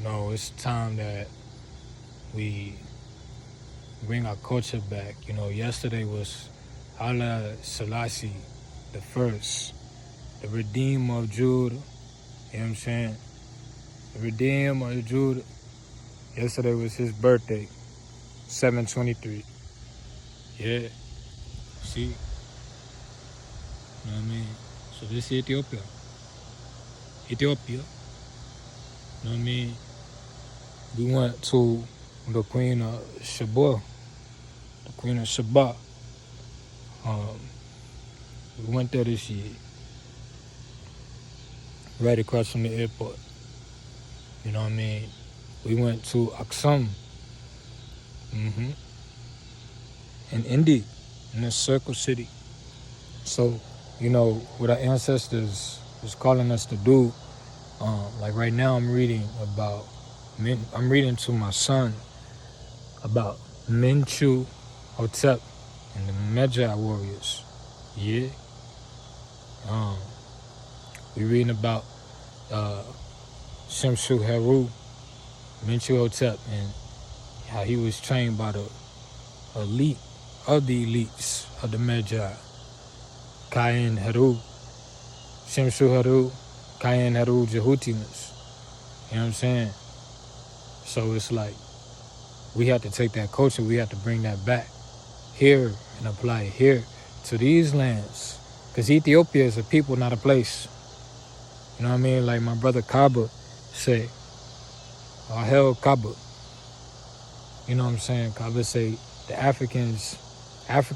know, it's time that we bring our culture back. You know, yesterday was Haile Selassie the first, the Redeemer of Judah. You know what I'm saying? The Redeemer of Judah. Yesterday was his birthday, 7/23. Yeah, see? You know what I mean? So this is Ethiopia. Ethiopia. You know what I mean? We went to the Queen of Sheba. The Queen of Sheba. We went there this year. Right across from the airport. You know what I mean? We went to Aksum. In India. In the Circle City. So, you know, what our ancestors was calling us to do, like right now I'm reading to my son about Menchu Hotep and the Medjay warriors. Yeah. We're reading about Shemshu Heru, Menchu Hotep, and how he was trained by the elite of the elites of the Medjay. Kayan Heru, Shemshu Heru, Kayan Heru Jehutimus. You know what I'm saying? So it's like we have to take that culture, we have to bring that back here and apply it here to these lands. Because Ethiopia is a people, not a place. You know what I mean? Like my brother Kaba say, Ahel Kaba. You know what I'm saying? Kaba say the Africa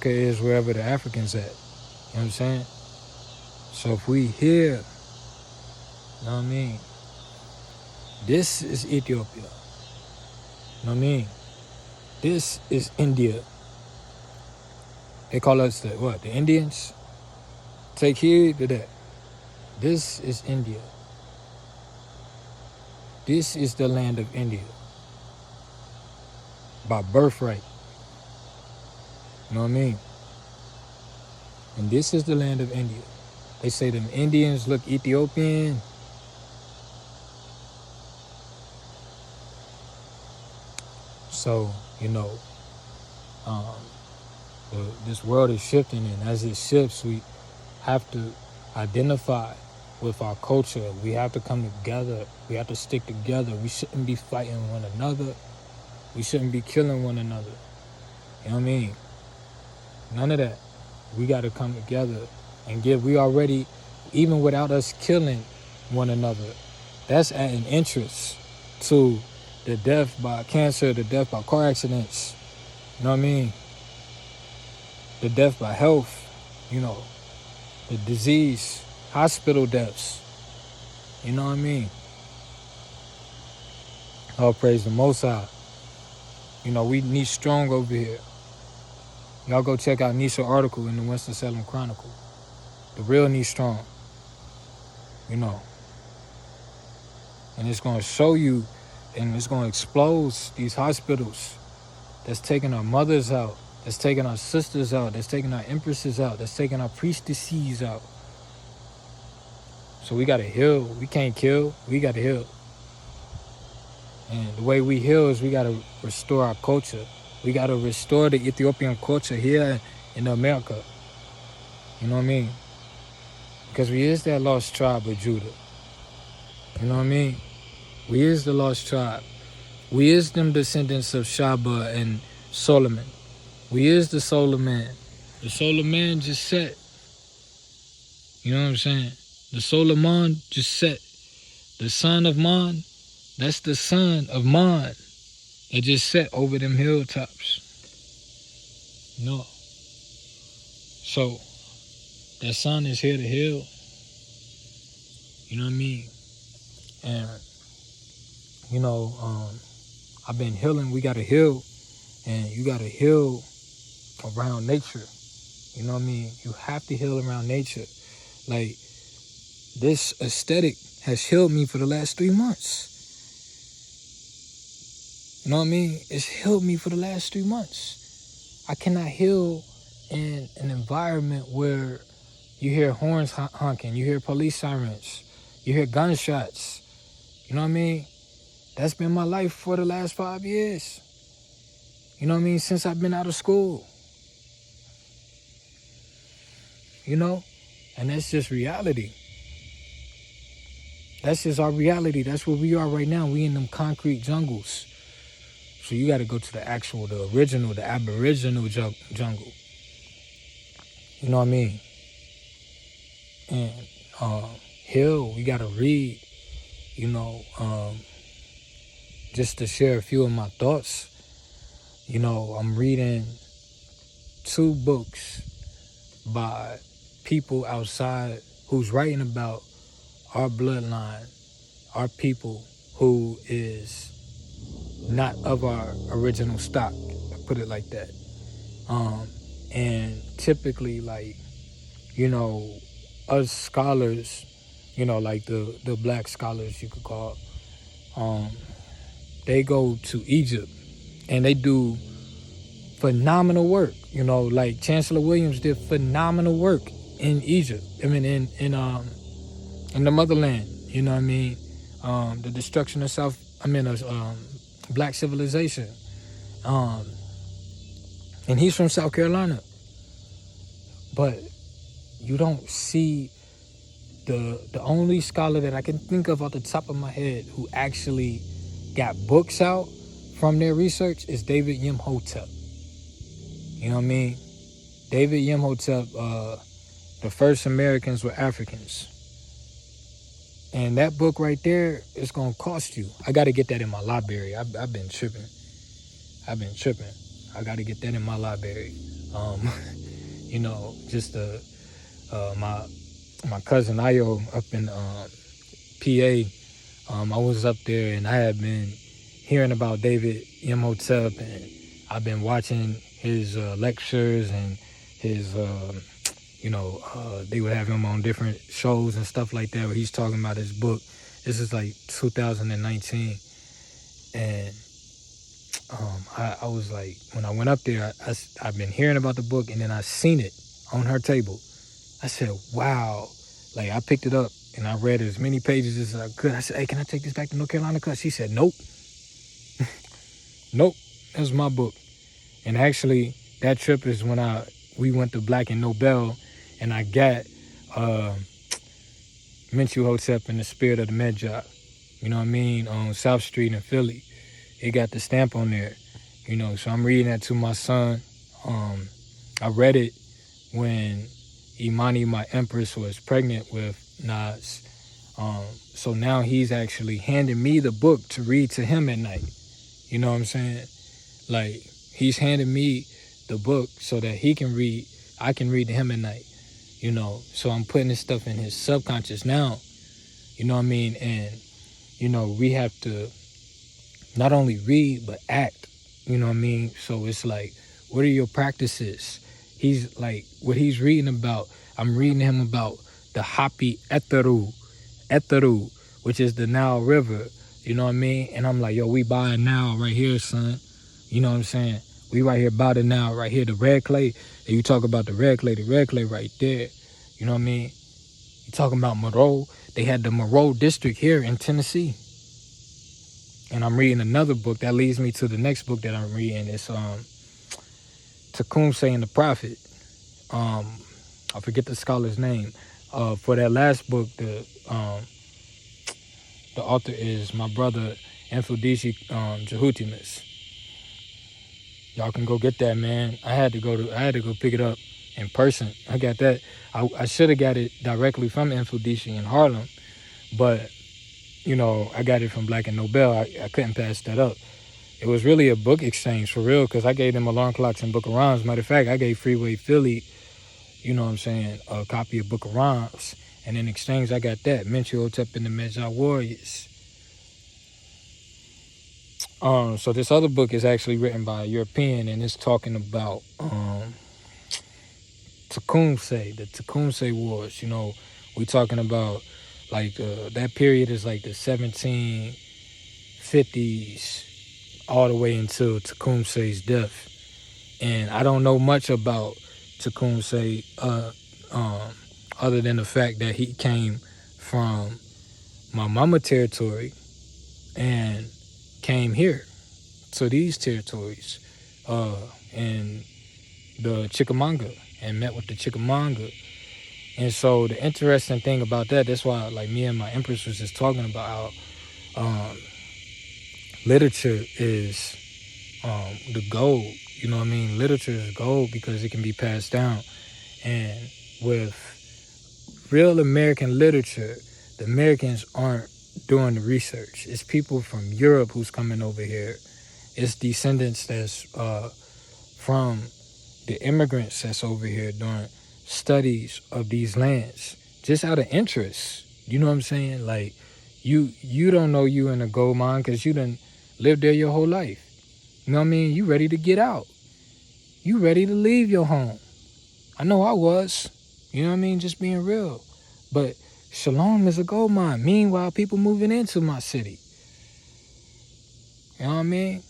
is wherever the Africans at. You know what I'm saying? So if we here, you know what I mean? This is Ethiopia. You know what I mean? This is India. They call us the Indians? Take heed to that. This is India. This is the land of India. By birthright. You know what I mean? And this is the land of India. They say them Indians look Ethiopian. So, you know, this world is shifting, and as it shifts, we have to identify with our culture. We have to come together. We have to stick together. We shouldn't be fighting one another. We shouldn't be killing one another. You know what I mean? None of that. We got to come together and we already, even without us killing one another, that's adding interest to the death by cancer, the death by car accidents. You know what I mean? The death by health, you know, the disease, hospital deaths. You know what I mean? All praise the Most High. You know, we need strong over here. Y'all go check out Nisha's article in the Winston-Salem Chronicle. The real need strong. You know. And it's going to show you, and it's going to expose these hospitals that's taking our mothers out, that's taking our sisters out, that's taking our empresses out, that's taking our priestesses out. So we got to heal. We can't kill. We got to heal. And the way we heal is we got to restore our culture. We got to restore the Ethiopian culture here in America. You know what I mean? Because we is that lost tribe of Judah. You know what I mean? We is the lost tribe. We is them descendants of Shaba and Solomon. We is the solar man. The solar man just set. You know what I'm saying? The solar man just set. The son of Man, that's the son of Man. It just set over them hilltops. No. So, that sun is here to heal. You know what I mean? And, you know, I've been healing. We got to heal. And you got to heal around nature. You know what I mean? You have to heal around nature. Like, this aesthetic has healed me for the last 3 months. You know what I mean? It's healed me for the last 3 months. I cannot heal in an environment where you hear horns honking, you hear police sirens, you hear gunshots. You know what I mean? That's been my life for the last 5 years. You know what I mean? Since I've been out of school. You know? And that's just reality. That's just our reality. That's where we are right now. We in them concrete jungles. So you got to go to the original, the aboriginal jungle. You know what I mean? And Hill, we got to read, you know, just to share a few of my thoughts. You know, I'm reading 2 books by people outside who's writing about our bloodline, our people who is not of our original stock, put it like that. And typically, like, you know, us scholars, you know, like the black scholars you could call, they go to Egypt and they do phenomenal work. You know, like Chancellor Williams did phenomenal work in Egypt. I mean, in the motherland. You know what I mean? The destruction of black civilization. And he's from South Carolina. But you don't see the only scholar that I can think of off the top of my head who actually got books out from their research is David Imhotep. You know what I mean? David Imhotep, the first Americans were Africans. And that book right there is going to cost you. I got to get that in my library. I've been tripping. I got to get that in my library. You know, just my cousin Ayo up in PA, I was up there and I had been hearing about David Imhotep, and I've been watching his lectures and his, they would have him on different shows and stuff like that where he's talking about his book. This is like 2019. And I was like, when I went up there, I've been hearing about the book, and then I seen it on her table. I said, wow. Like, I picked it up and I read as many pages as I could. I said, hey, can I take this back to North Carolina? Cause she said, nope. Nope, that's my book. And actually, that trip is when we went to Black and Nobel, and I got Mentuhotep in the Spirit of the Medjay. You know what I mean? On South Street in Philly. It got the stamp on there. You know, so I'm reading that to my son. I read it when Imani, my empress, was pregnant with Nas. So now he's actually handing me the book to read to him at night. You know what I'm saying? Like, he's handing me the book so that he can read, I can read to him at night. You know, so I'm putting this stuff in his subconscious now. You know what I mean? And, you know, we have to not only read, but act. You know what I mean? So it's like, what are your practices? He's like, what he's reading about, I'm reading him about the Hapi Eteru, which is the Nile River. You know what I mean? And I'm like, yo, we by it now right here, son. You know what I'm saying? We right here by the Nile, right here, the red clay. And you talk about the red clay right there. You know what I mean? You talking about Moreau. They had the Moreau district here in Tennessee. And I'm reading another book that leads me to the next book that I'm reading. It's Tecumseh and the Prophet. I forget the scholar's name. For that last book, the author is my brother Mfudishi Jehutimus. Y'all can go get that, man. I had to go pick it up in person. I got that. I should have got it directly from Mfudishi in Harlem, but you know, I got it from Black and Nobel. I couldn't pass that up. It was really a book exchange for real, because I gave them Alarm Clocks and Book of Rhymes. Matter of fact, I gave Freeway Philly, you know what I'm saying, a copy of Book of Rhymes. And in exchange, I got that, Mentuhotep and the Medjay Warriors. So this other book is actually written by a European, and it's talking about Tecumseh, the Tecumseh Wars. You know, we talking about like that period is like the 1750s all the way until Tecumseh's death. And I don't know much about Tecumseh other than the fact that he came from my mama territory, and came here to these territories in the Chickamuaga and met with the Chickamuaga. And so the interesting thing about that's why like me and my empress was just talking about how literature is the gold. You know what I mean? Literature is gold because it can be passed down. And with real American literature, the Americans aren't doing the research. It's people from Europe who's coming over here. It's descendants that's from the immigrants that's over here doing studies of these lands just out of interest. You know what I'm saying? Like you don't know you in a gold mine because you done lived there your whole life. You know what I mean? You ready to get out. You ready to leave your home. I know I was. You know what I mean? Just being real. But Shalom is a gold mine. Meanwhile, people moving into my city. You know what I mean?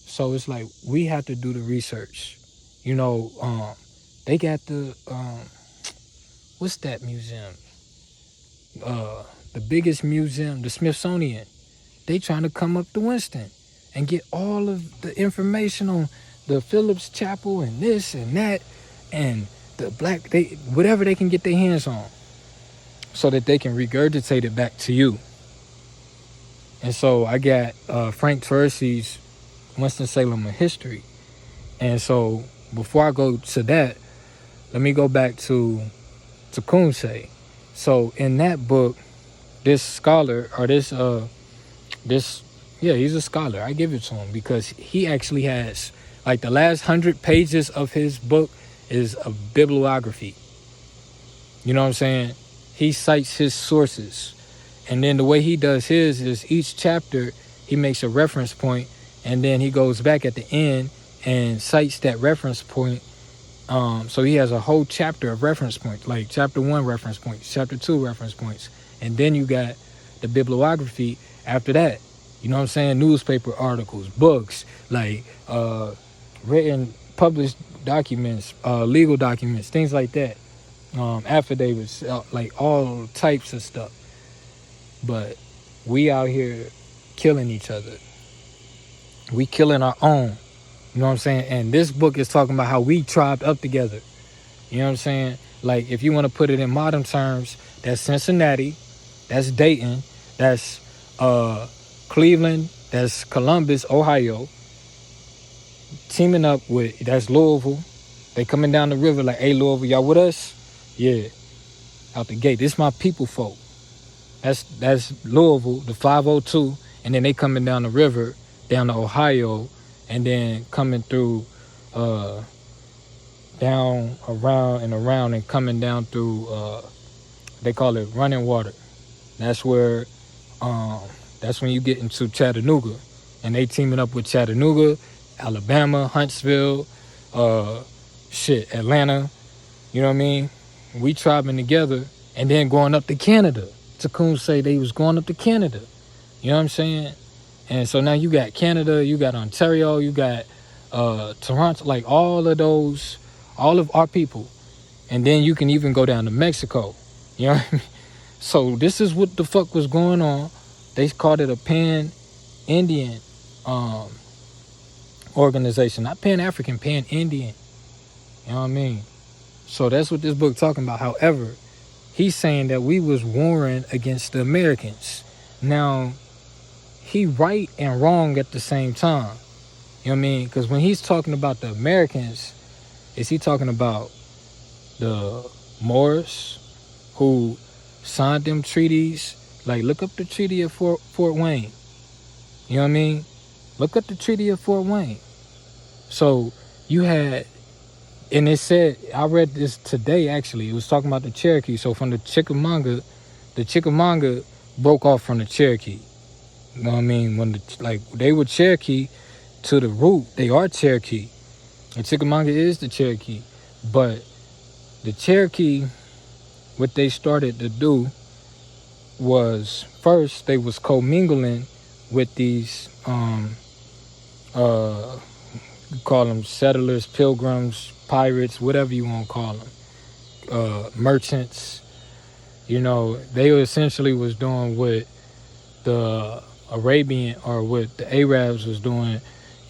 So it's like we have to do the research. You know, they got the what's that museum? The biggest museum, the Smithsonian. They trying to come up to Winston and get all of the information on the Phillips Chapel and this and that and the whatever they can get their hands on, so that they can regurgitate it back to you. And so I got Frank Teresi's Winston-Salem history. And so before I go to that, let me go back to Tecumseh. So in that book, this scholar, or this he's a scholar. I give it to him because he actually has, like, the last 100 pages of his book is a bibliography. You know what I'm saying? He cites his sources. And then the way he does his is each chapter, he makes a reference point, and then he goes back at the end and cites that reference point. So he has a whole chapter of reference points, like chapter 1 reference points, chapter 2 reference points. And then you got the bibliography after that. You know what I'm saying? Newspaper articles, books, like written, published documents, legal documents, things like that. Affidavits, like all types of stuff. But we out here killing each other. We killing our own. You know what I'm saying? And this book is talking about how we tribed up together. You know what I'm saying? Like, if you want to put it in modern terms, that's Cincinnati, that's Dayton, that's Cleveland, that's Columbus, Ohio, teaming up with, that's Louisville. They coming down the river like, hey, Louisville, y'all with us? Yeah. Out the gate. This my people folk. That's Louisville, the 502, and then they coming down the river, down to Ohio, and then coming through down around and coming down through they call it running water. That's where that's when you get into Chattanooga, and they teaming up with Chattanooga, Alabama, Huntsville, Atlanta. You know what I mean? We tribing together, and then going up to Canada. Tecumseh, they was going up to Canada. You know what I'm saying? And so now you got Canada, you got Ontario, you got Toronto, like all of our people. And then you can even go down to Mexico. You know what I mean? So this is what the fuck was going on. They called it a Pan-Indian organization. Not Pan-African, Pan-Indian. You know what I mean? So that's what this book talking about. However, he's saying that we was warring against the Americans. Now, he right and wrong at the same time. You know what I mean? Because when he's talking about the Americans, is he talking about the Moors who signed them treaties? Like, look up the Treaty of Fort Wayne. You know what I mean? Look up the Treaty of Fort Wayne. So you had, and it said, I read this today actually, it was talking about the Cherokee. So from the Chickamuaga broke off from the Cherokee. You know what I mean? When they were Cherokee to the root, they are Cherokee. And Chickamuaga is the Cherokee. But the Cherokee, what they started to do was, first they was commingling with these call them settlers, pilgrims, pirates, whatever you want to call them, merchants. You know, they essentially was doing what the Arabian, or what the Arabs was doing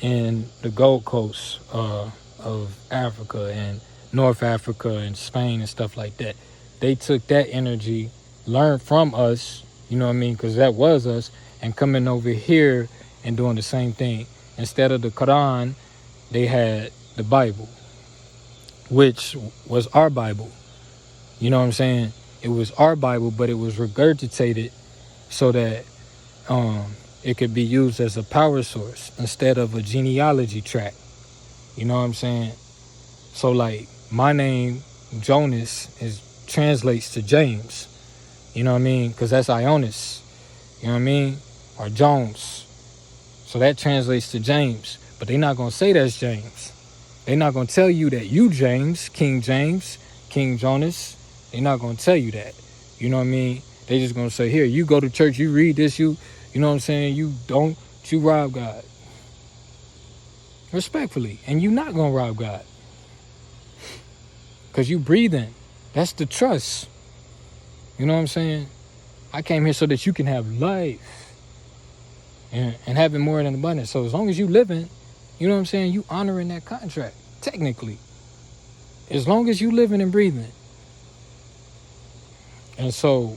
in the Gold Coast of Africa and North Africa and Spain and stuff like that. They took that energy, learned from us, you know what I mean, because that was us, and coming over here and doing the same thing. Instead of the Quran, they had the Bible, which was our Bible. You know what I'm saying? It was our Bible, but it was regurgitated so that it could be used as a power source instead of a genealogy tract. You know what I'm saying? So like my name, Jonas, translates to James. You know what I mean? Because that's Ionis. You know what I mean? Or Jones. So that translates to James. But they're not going to say that's James. They're not going to tell you that you James, King Jonas. They're not going to tell you that. You know what I mean? They just going to say, here, you go to church, you read this, you know what I'm saying? You rob God. Respectfully. And you not going to rob God. Because you breathing. That's the trust. You know what I'm saying? I came here so that you can have life. And have it more than abundance. So as long as you living, you know what I'm saying? You honoring that contract. Technically. As long as you living and breathing. And so,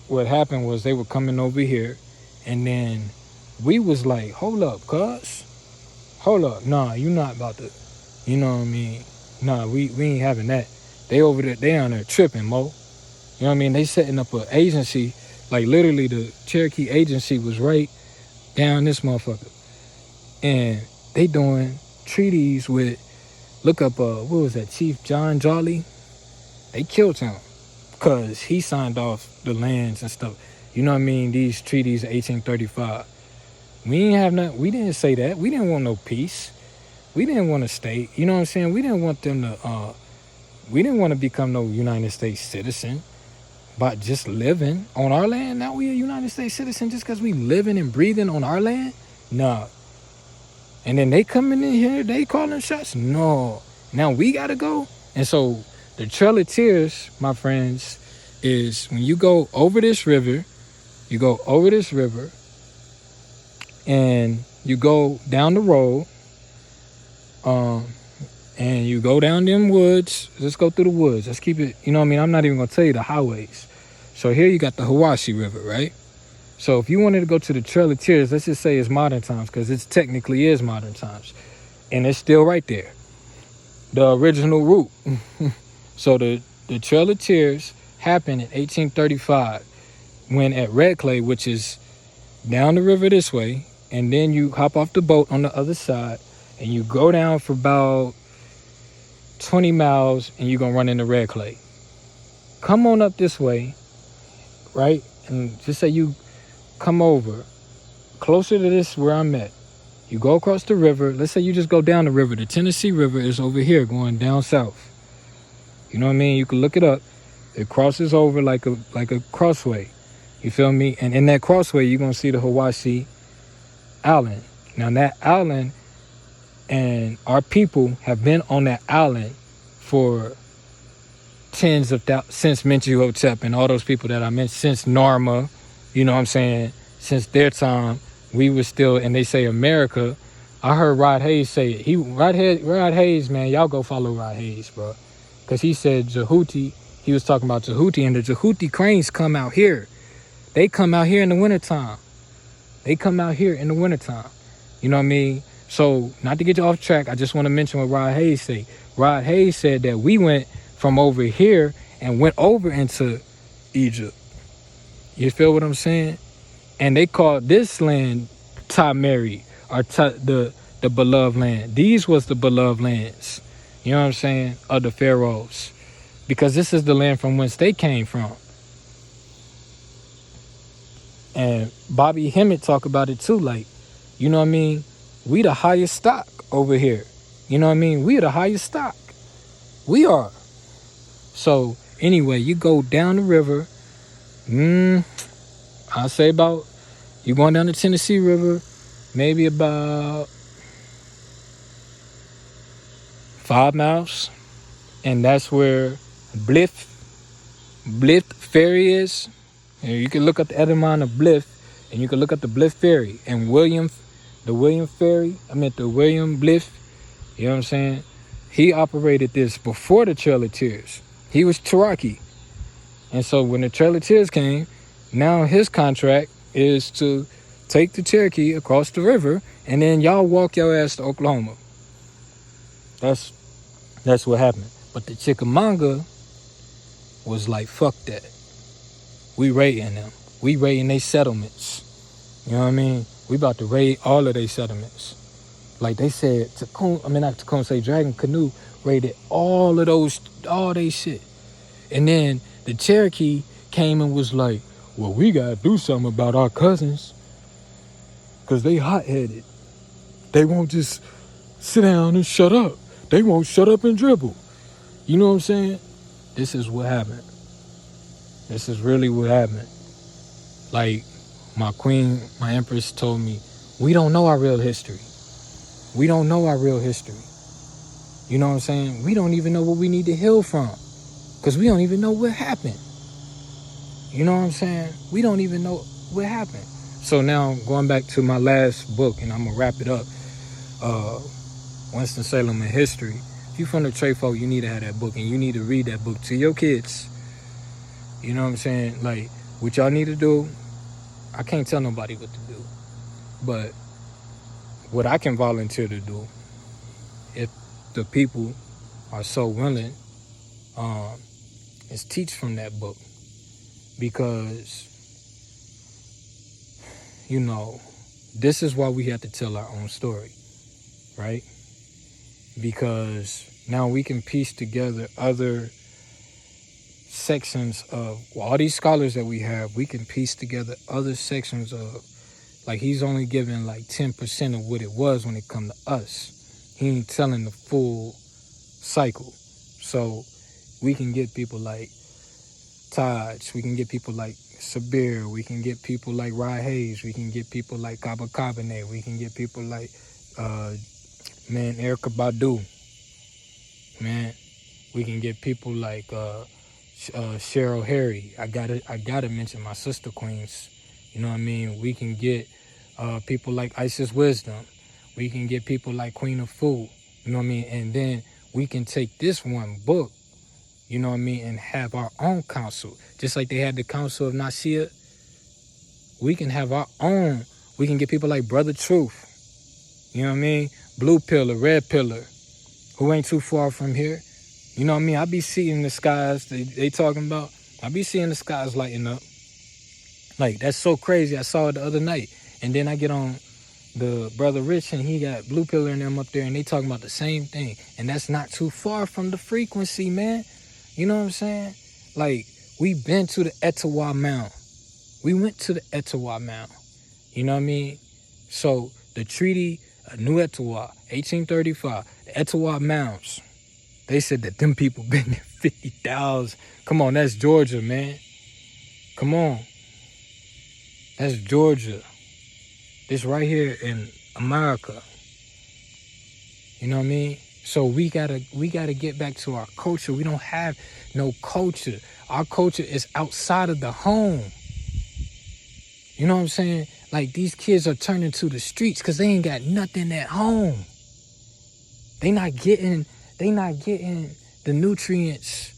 what happened was they were coming over here, and then we was like, hold up, cuz. Hold up. Nah, you not about to, you know what I mean? Nah, we ain't having that. They over there, they on there tripping, Mo. You know what I mean? They setting up an agency, like literally the Cherokee agency was right down this motherfucker. And they doing treaties with, look up, what was that, Chief John Jolly? They killed him because he signed off the lands and stuff. You know what I mean? These treaties of 1835. We ain't have nothing. We didn't say that. We didn't want no peace. We didn't want a state. You know what I'm saying? We didn't want them to, we didn't want to become no United States citizen by just living on our land. Now we a United States citizen just because we living and breathing on our land? No. And then they coming in here, they calling shots? No. Now we got to go? And so the Trail of Tears, my friends, is when you go over this river, and you go down the road, and you go down them woods. Let's go through the woods. Let's keep it, you know what I mean? I'm not even going to tell you the highways. So here you got the Hiwassee River, right? So if you wanted to go to the Trail of Tears, let's just say it's modern times, because it technically is modern times. And it's still right there. The original route. So the Trail of Tears happened in 1835 when at Red Clay, which is down the river this way, and then you hop off the boat on the other side, and you go down for about 20 miles, and you're going to run into Red Clay. Come on up this way, right? And just say you come over closer to this where I'm at. You go across the river. Let's say you just go down the river. The Tennessee River is over here going down south. You know what I mean? You can look it up. It crosses over like a crossway. You feel me? And in that crossway, you're going to see the Hiwassee Island. Now, that island and our people have been on that island for tens of thousands, since Menchihotep and all those people that I mentioned, since Narma, you know what I'm saying? Since their time, we were still, and they say America. I heard Rod Hayes say it. Rod Hayes, man, y'all go follow Rod Hayes, bro. Because he said Jehuti, he was talking about Jehuti, and the Jehuti cranes come out here. They come out here in the wintertime. You know what I mean? So, not to get you off track, I just want to mention what Rod Hayes said. Rod Hayes said that we went from over here and went over into Egypt. You feel what I'm saying? And they called this land Tameri, or the beloved land. These was the beloved lands. You know what I'm saying? Of the pharaohs. Because this is the land from whence they came from. And Bobby Hemmett talk about it too. Like, you know what I mean? We the highest stock over here. You know what I mean? We are the highest stock. We are. So, anyway, you go down the river. I'll say about, you going down the Tennessee River, maybe about 5 miles. And that's where Blythe Ferry is. And you can look up the Edmond of Bliff, and you can look up the Bliff Ferry. And the William Bliff, you know what I'm saying? He operated this before the Trail of Tears. He was Cherokee. And so when the Trail of Tears came, now his contract is to take the Cherokee across the river, and then y'all walk your ass to Oklahoma. That's what happened. But the Chickamuaga was like, fuck that. We raiding them. We raiding their settlements. You know what I mean? We about to raid all of their settlements. Like they said, Dragon Canoe raided all they shit. And then the Cherokee came and was like, well, we gotta do something about our cousins. Cause they hot-headed. They won't just sit down and shut up. They won't shut up and dribble. You know what I'm saying? This is what happened. This is really what happened. Like, my queen, my empress told me, we don't know our real history. We don't know our real history. You know what I'm saying? We don't even know what we need to heal from. Because we don't even know what happened. You know what I'm saying? We don't even know what happened. So now, going back to my last book, and I'm going to wrap it up. Winston-Salem and History. If you're from the Trey folk, you need to have that book, and you need to read that book to your kids. You know what I'm saying? Like, what y'all need to do, I can't tell nobody what to do. But what I can volunteer to do, if the people are so willing, is teach from that book. Because, you know, this is why we have to tell our own story, right? Because now we can piece together other sections of all these scholars that we have. We can piece together other sections of, like, he's only giving like 10% of what it was when it come to us. He ain't telling the full cycle. So we can get people like Taj, we can get people like Sabir, we can get people like Rye Hayes, we can get people like Kaba Kabane, we can get people like Erykah Badu, man. We can get people like Cheryl Harry. I gotta mention my sister queens. You know what I mean? We can get people like Isis Wisdom. We can get people like Queen of Food. You know what I mean? And then we can take this one book, you know what I mean, and have our own council. Just like they had the Council of Nicaea, we can have our own. We can get people like Brother Truth. You know what I mean? Blue Pillar, Red Pillar, who ain't too far from here. You know what I mean? I be seeing the skies they talking about. I be seeing the skies lighting up. Like, that's so crazy. I saw it the other night. And then I get on the Brother Rich, and he got Blue Pillar and them up there, and they talking about the same thing. And that's not too far from the frequency, man. You know what I'm saying? Like, we been to the Etowah Mound. We went to the Etowah Mound. You know what I mean? So, the Treaty of New Etowah, 1835, the Etowah Mounds, they said that them people been there 50,000. Come on, that's Georgia, man. Come on. That's Georgia. This right here in America. You know what I mean? So we gotta get back to our culture. We don't have no culture. Our culture is outside of the home. You know what I'm saying? Like, these kids are turning to the streets because they ain't got nothing at home. They not getting the nutrients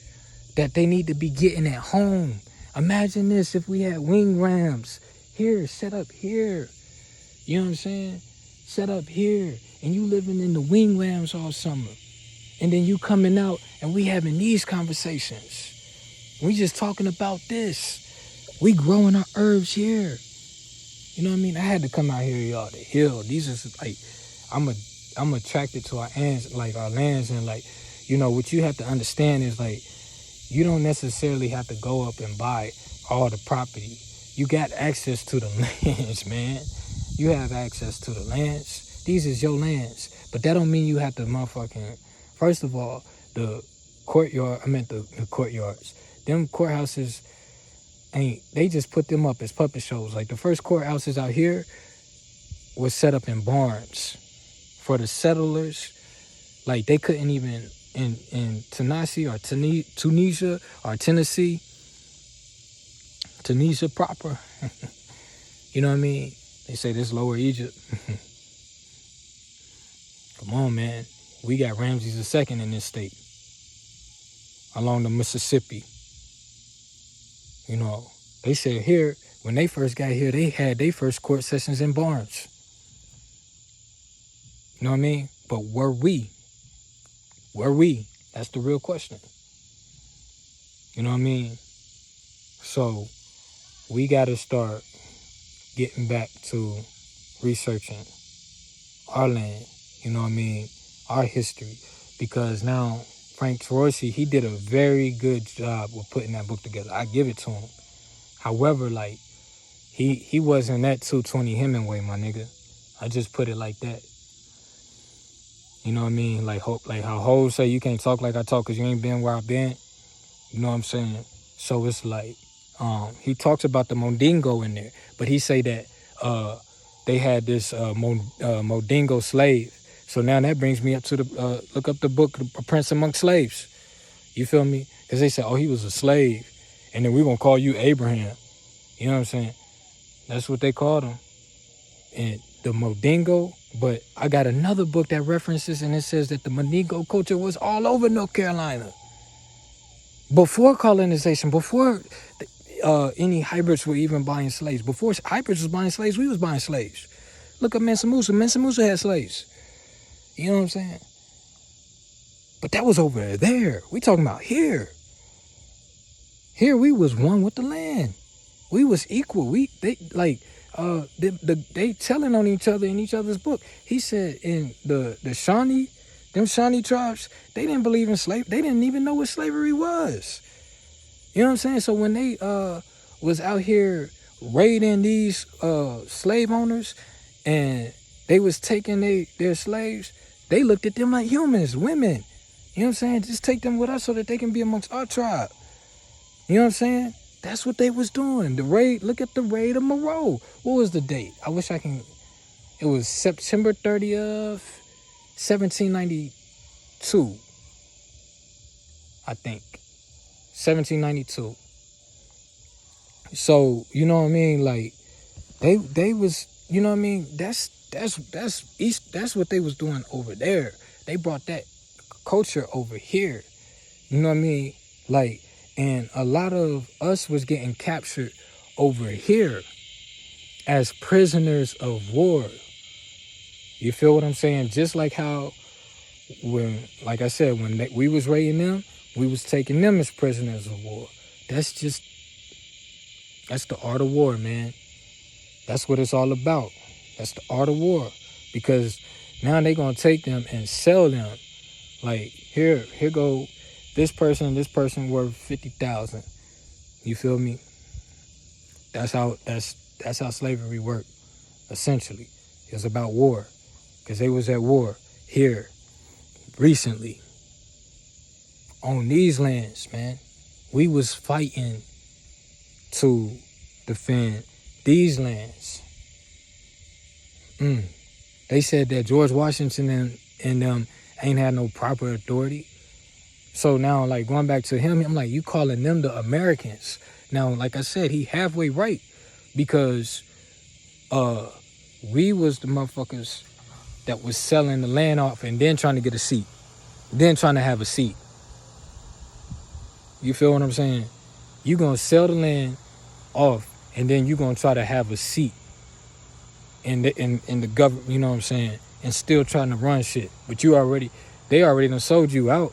that they need to be getting at home. Imagine this if we had wing rams here, set up here. You know what I'm saying? Set up here. And you living in the wing rams all summer. And then you coming out and we having these conversations. We just talking about this. We growing our herbs here. You know what I mean? I had to come out here, y'all, to heal. These is like, I'm attracted to our lands, like our lands, and like, you know, what you have to understand is like, you don't necessarily have to go up and buy all the property. You got access to the lands, man. You have access to the lands. These is your lands. But that don't mean you have to motherfucking, first of all, the courtyards. Them courthouses they just put them up as puppet shows. Like, the first courthouses out here was set up in barns for the settlers. Like, they couldn't even, in Tennessee or Tunisia or Tennessee, Tunisia proper. You know what I mean? They say this Lower Egypt. Come on, man. We got Ramses II in this state, along the Mississippi. You know, they said here, when they first got here, they had their first court sessions in barns. You know what I mean? But were we? Were we? That's the real question. You know what I mean? So we got to start getting back to researching our land, you know what I mean, our history. Because now Frank Troisi, he did a very good job with putting that book together. I give it to him. However, like, he wasn't that 220 Hemingway, my nigga. I just put it like that. You know what I mean? Like how hoes say you can't talk like I talk because you ain't been where I've been. You know what I'm saying? So it's like, he talks about the Mondingo in there, but he say that they had this Mondingo slave. So now that brings me up to the look up the book, A Prince Among Slaves. You feel me? Because they said, oh, he was a slave, and then we're gonna call you Abraham. You know what I'm saying? That's what they called him. And the Mondingo. But I got another book that references, and it says that the Mondingo culture was all over North Carolina before colonization, before any hybrids were even buying slaves. Before hybrids was buying slaves, we was buying slaves. Look at Mansa Musa. Mansa Musa had slaves. You know what I'm saying? But that was over there. We talking about here. Here we was one with the land. We was equal. They telling on each other in each other's book. He said in the Shawnee, them Shawnee tribes, they didn't believe in slavery. They didn't even know what slavery was. You know what I'm saying? So when they was out here raiding these slave owners and they was taking their slaves, they looked at them like humans, women. You know what I'm saying? Just take them with us so that they can be amongst our tribe. You know what I'm saying? That's what they was doing. The raid, look at the raid of Moreau. What was the date? I wish I can. It was September 30th, 1792. I think. 1792. So, you know what I mean? Like, they was, you know what I mean? That's what they was doing over there. They brought that culture over here. You know what I mean? Like, and a lot of us was getting captured over here as prisoners of war. You feel what I'm saying? Just like how, like I said, when we was raiding them, we was taking them as prisoners of war. That's the art of war, man. That's what it's all about. That's the art of war. Because now they gonna take them and sell them. Like, here go this person worth 50,000. You feel me? That's how slavery worked, essentially. It was about war. Because they was at war here recently. On these lands, man. We was fighting to defend these lands. They said that George Washington and them ain't had no proper authority. So now, like, going back to him, I'm like, you calling them the Americans. Now, like I said, he halfway right. Because we was the motherfuckers that was selling the land off and then trying to get a seat. Then trying to have a seat. You feel what I'm saying? You gonna sell the land off and then you gonna try to have a seat in the government, you know what I'm saying? And still trying to run shit. But they already done sold you out.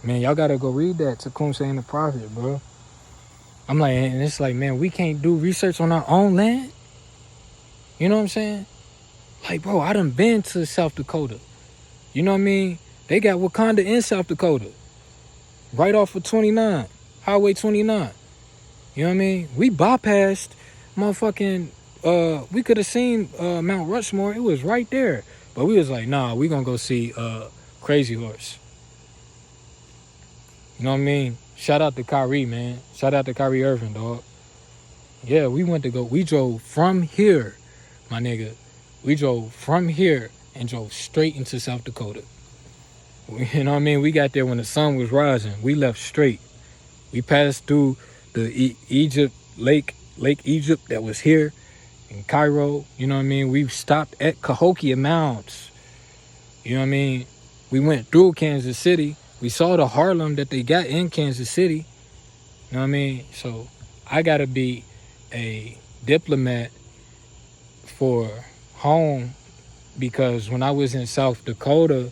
Man, y'all gotta go read that, Tecumseh and the Prophet, bro. I'm like, and it's like, man, we can't do research on our own land? You know what I'm saying? Like, bro, I done been to South Dakota. You know what I mean? They got Wakanda in South Dakota. Right off of 29, Highway 29. You know what I mean? We bypassed motherfucking, we could have seen Mount Rushmore. It was right there. But we was like, nah, we gonna go see Crazy Horse. You know what I mean? Shout out to Kyrie, man. Shout out to Kyrie Irving, dog. Yeah, we drove from here, my nigga. We drove from here and drove straight into South Dakota. You know what I mean? We got there when the sun was rising. We left straight. We passed through the Egypt Lake Egypt that was here in Cairo. You know what I mean? We stopped at Cahokia Mounds. You know what I mean? We went through Kansas City. We saw the Harlem that they got in Kansas City. You know what I mean? So I gotta be a diplomat for home, because when I was in South Dakota,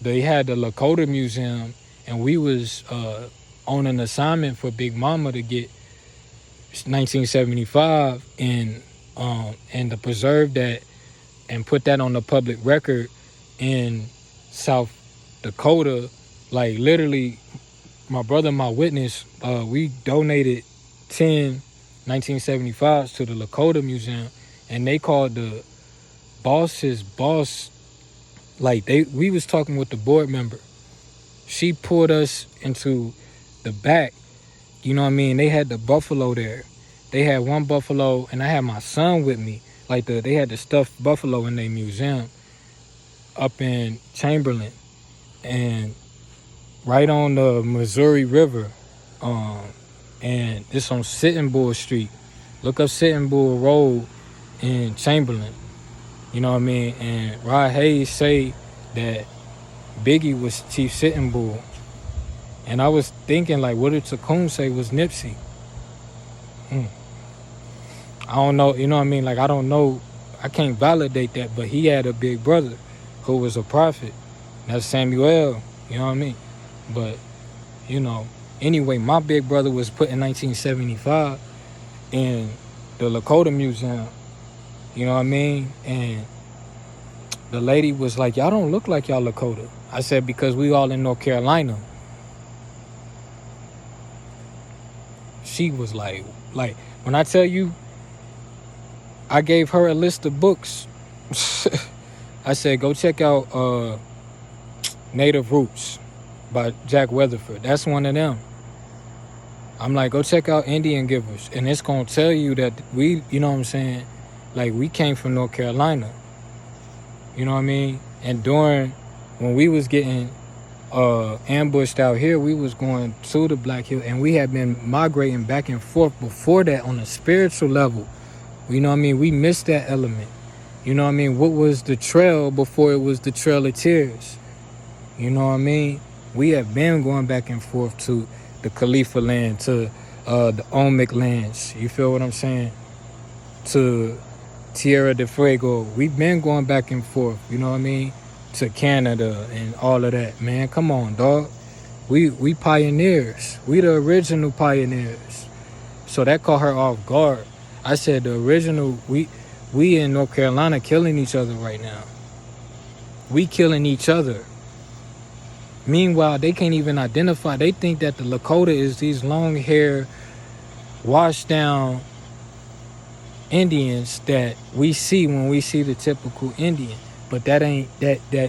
they had the Lakota Museum, and we was on an assignment for Big Mama to get 1975 and to preserve that and put that on the public record in South Dakota. Like literally, my brother, my witness, we donated 10 1975s to the Lakota Museum, and they called the boss's boss. Like we was talking with the board member. She pulled us into the back. You know what I mean? They had the buffalo there. They had one buffalo, and I had my son with me. Like they had the stuffed buffalo in their museum up in Chamberlain, and right on the Missouri River. And it's on Sitting Bull Street. Look up Sitting Bull Road in Chamberlain. You know what I mean? And Rod Hayes say that Biggie was Chief Sitting Bull. And I was thinking, like, what did Taccoon say was Nipsey? I don't know, you know what I mean? Like, I don't know. I can't validate that, but he had a big brother who was a prophet. That's Samuel, you know what I mean? But, you know, anyway, my big brother was put in 1975 in the Lakota Museum. You know what I mean? And the lady was like, y'all don't look like y'all Lakota. I said, because we all in North Carolina. She was like, when I tell you, I gave her a list of books. I said, go check out Native Roots by Jack Weatherford. That's one of them. I'm like, go check out Indian Givers. And it's going to tell you that we, you know what I'm saying? Like, we came from North Carolina. You know what I mean? And when we was getting ambushed out here, we was going to the Black Hill, and we had been migrating back and forth before that on a spiritual level. You know what I mean? We missed that element. You know what I mean? What was the trail before it was the Trail of Tears? You know what I mean? We have been going back and forth to the Khalifa land, to the Olmec lands. You feel what I'm saying? To Tierra del Fuego. We've been going back and forth, you know what I mean? To Canada and all of that. Man, come on, dog. We pioneers. We the original pioneers. So that caught her off guard. I said the original, we in North Carolina killing each other right now. We killing each other. Meanwhile, they can't even identify. They think that the Lakota is these long hair, washed down Indians that we see when we see the typical Indian. But that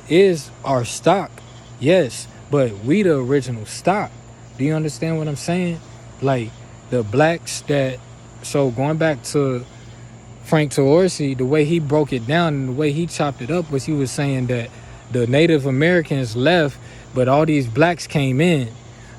is our stock. Yes, but we the original stock. Do you understand what I'm saying? Like the blacks that, so going back to Frank Taorsi, the way he broke it down and the way he chopped it up was he was saying that the Native Americans left, but all these blacks came in.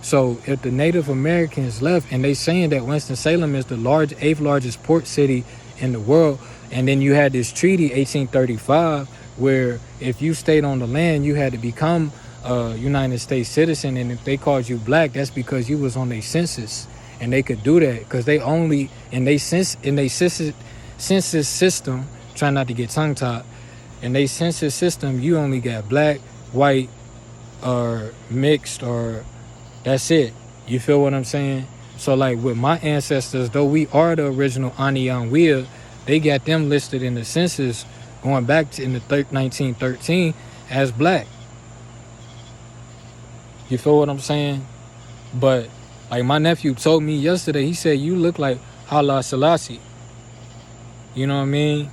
So if the Native Americans left, and they saying that Winston-Salem is the 8th largest port city in the world, and then you had this treaty, 1835, where if you stayed on the land, you had to become a United States citizen, and if they called you black, that's because you was on their census, and they could do that because they only in their census system, try not to get tongue-tied, in their census system, you only got black, white, or mixed, or that's it. You feel what I'm saying? So like with my ancestors, though we are the original Aniyanwea, they got them listed in the census going back to in the 1913 as black. You feel what I'm saying? But like my nephew told me yesterday, he said, you look like Haile Selassie. You know what I mean?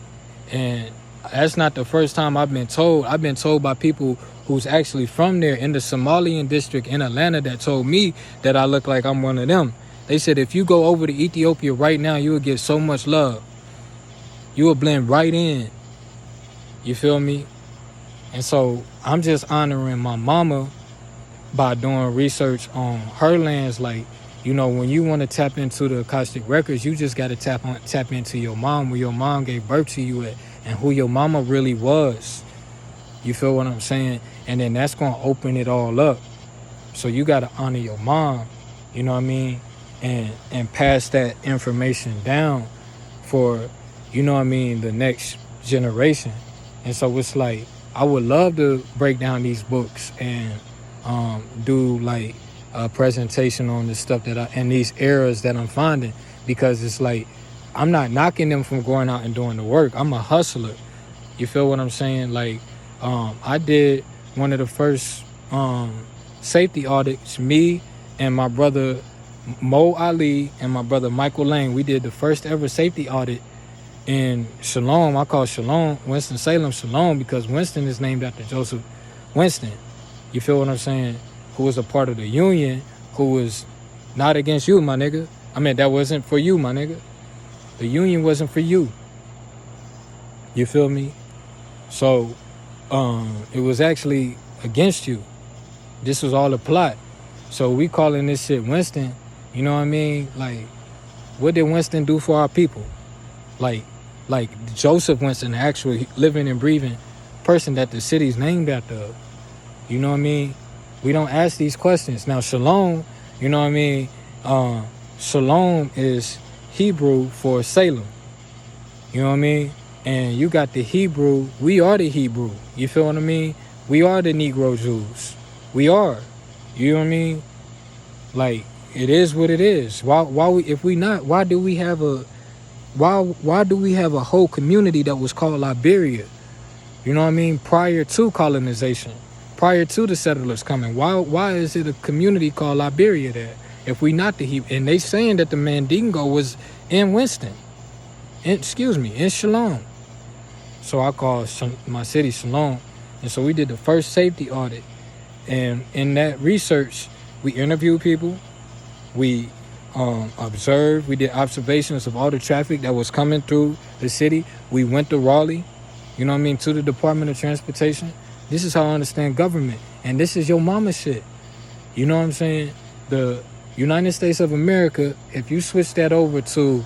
And that's not the first time I've been told. I've been told by people who's actually from there in the Somalian district in Atlanta that told me that I look like I'm one of them. They said if you go over to Ethiopia right now, you will get so much love. You will blend right in. You feel me? And so I'm just honoring my mama by doing research on her lands. Like, You know, when you want to tap into the Akashic records, you just got to tap into your mom, where your mom gave birth to you at, and who your mama really was. You feel what I'm saying? And then that's going to open it all up. So you got to honor your mom, you know what I mean? And pass that information down for, you know what I mean, the next generation. And so it's like, I would love to break down these books and do like a presentation on the stuff and these errors that I'm finding, because it's like, I'm not knocking them from going out and doing the work. I'm a hustler. You feel what I'm saying? Like, I did one of the first safety audits. Me and my brother Mo Ali and my brother Michael Lane, we did the first ever safety audit in Shalom. I call Shalom, Winston-Salem Shalom, because Winston is named after Joseph Winston. You feel what I'm saying? Who was a part of the Union, who was not against you, my nigga. I mean, that wasn't for you, my nigga. The Union wasn't for you. You feel me? So, it was actually against you. This was all a plot. So we calling this shit Winston. You know what I mean? Like, what did Winston do for our people? Like Joseph Winston, the actual living and breathing person that the city's named after. You know what I mean? We don't ask these questions. Now, Shalom, you know what I mean? Shalom is Hebrew for Salem. You know what I mean? And you got the Hebrew. We are the Hebrew. You feel what I mean? We are the Negro Jews. We are. You know what I mean? Like, it is what it is. Why do we have a whole community that was called Liberia? You know what I mean? Prior to colonization, prior to the settlers coming, why is it a community called Liberia there? If we not the Hebrew, and they saying that the Mandingo was in Winston, in Shalom. So I call my city Shalom, and so we did the first safety audit, and in that research, we interviewed people, we observed, we did observations of all the traffic that was coming through the city. We went to Raleigh, you know what I mean, to the Department of Transportation. This is how I understand government, and this is your mama shit. You know what I'm saying? The United States of America, if you switch that over to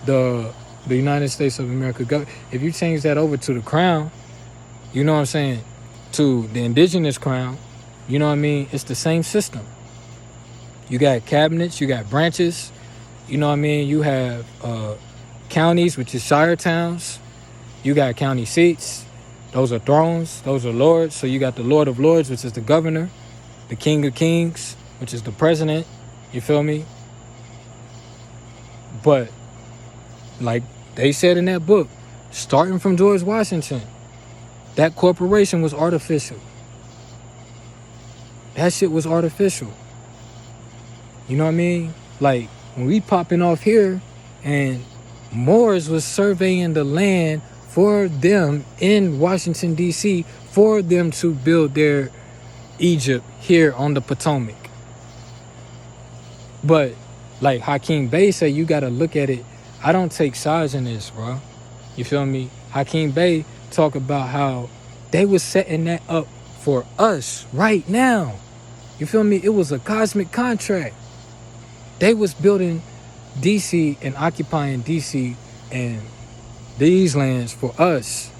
the United States of America, if you change that over to the crown, you know what I'm saying, to the indigenous crown, you know what I mean, it's the same system. You got cabinets, you got branches, you know what I mean, you have counties, which is shire towns, you got county seats, those are thrones, those are lords. So you got the Lord of Lords, which is the governor, the King of Kings, which is the president, you feel me? But like they said in that book, starting from George Washington, that corporation was artificial. That shit was artificial. You know what I mean? Like, when we popping off here, and Moors was surveying the land for them in Washington, D.C., for them to build their Egypt here on the Potomac. But, like Hakeem Bey said, you got to look at it. I don't take sides in this, bro. You feel me? Hakeem Bey talk about how they was setting that up for us right now. You feel me? It was a cosmic contract. They was building DC and occupying DC and these lands for us.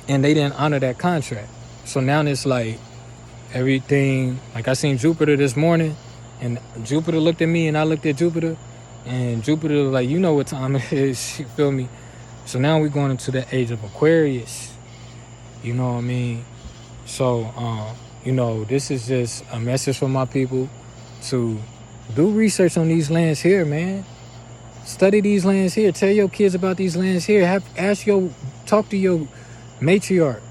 And they didn't honor that contract. So now it's like everything, like I seen Jupiter this morning, and Jupiter looked at me and I looked at Jupiter, and Jupiter was like, you know what time it is, you feel me? So now we're going into the age of Aquarius. You know what I mean? So, you know, this is just a message for my people to do research on these lands here, man. Study these lands here. Tell your kids about these lands here. Talk to your matriarch.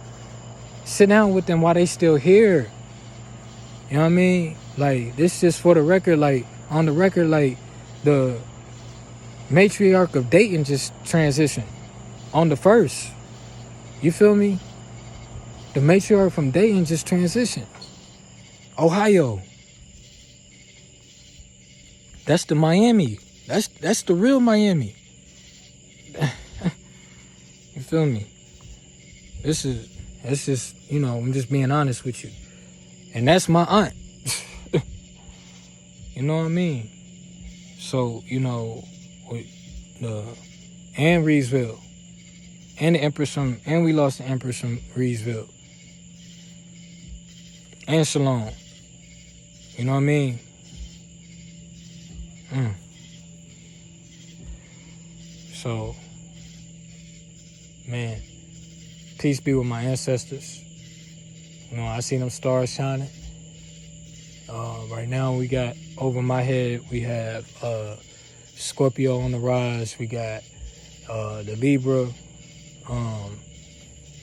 Sit down with them while they still here. You know what I mean? Like, this just for the record, like, on the record, like, the matriarch of Dayton just transitioned on the 1st. You feel me? The matriarch from Dayton just transitioned. Ohio. That's the Miami. That's the real Miami. You feel me? It's just, you know, I'm just being honest with you. And that's my aunt. You know what I mean? So, you know, and Reedsville. And the Empress and we lost the Empress from Reedsville. And Shalom. You know what I mean? So, man, peace be with my ancestors. You know, I seen them stars shining. Right now we got, over my head, we have Scorpio on the rise. We got the Libra.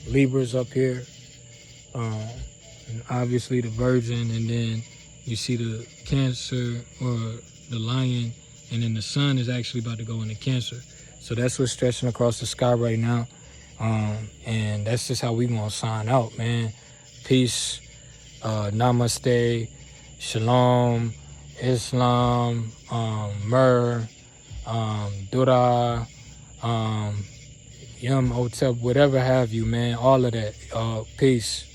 Libra's up here. And obviously the Virgin, and then you see the Cancer or the Lion, and then the Sun is actually about to go into Cancer. So that's what's stretching across the sky right now. And that's just how we gonna sign out, man. Peace, namaste, shalom, Islam, Myrrh, Dura, Yum, Otep, whatever have you, man. All of that. Peace.